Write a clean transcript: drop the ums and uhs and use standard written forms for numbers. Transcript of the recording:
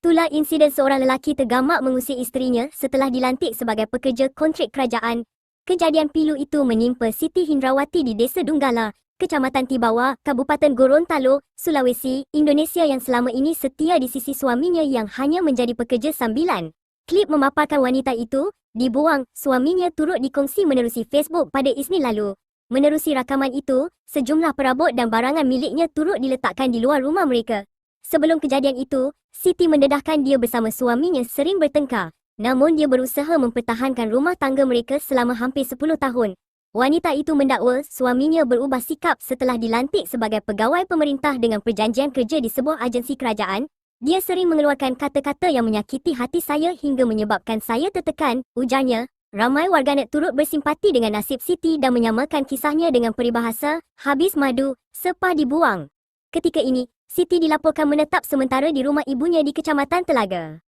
Itulah insiden seorang lelaki tergamak mengusir isterinya setelah dilantik sebagai pekerja kontrak kerajaan. Kejadian pilu itu menimpa Siti Hindrawati di Desa Dunggala, Kecamatan Tibawa, Kabupaten Gorontalo, Sulawesi, Indonesia yang selama ini setia di sisi suaminya yang hanya menjadi pekerja sambilan. Klip memaparkan wanita itu dibuang suaminya turut dikongsi menerusi Facebook pada Isnin lalu. Menerusi rakaman itu, sejumlah perabot dan barangan miliknya turut diletakkan di luar rumah mereka. Sebelum kejadian itu, Siti mendedahkan dia bersama suaminya sering bertengkar. Namun dia berusaha mempertahankan rumah tangga mereka selama hampir 10 tahun. Wanita itu mendakwa suaminya berubah sikap setelah dilantik sebagai pegawai pemerintah dengan perjanjian kerja di sebuah agensi kerajaan. Dia sering mengeluarkan kata-kata yang menyakiti hati saya hingga menyebabkan saya tertekan, ujarnya. Ramai warganet turut bersimpati dengan nasib Siti dan menyamakan kisahnya dengan peribahasa, habis madu, sepah dibuang. Ketika ini, Siti dilaporkan menetap sementara di rumah ibunya di Kecamatan Telaga.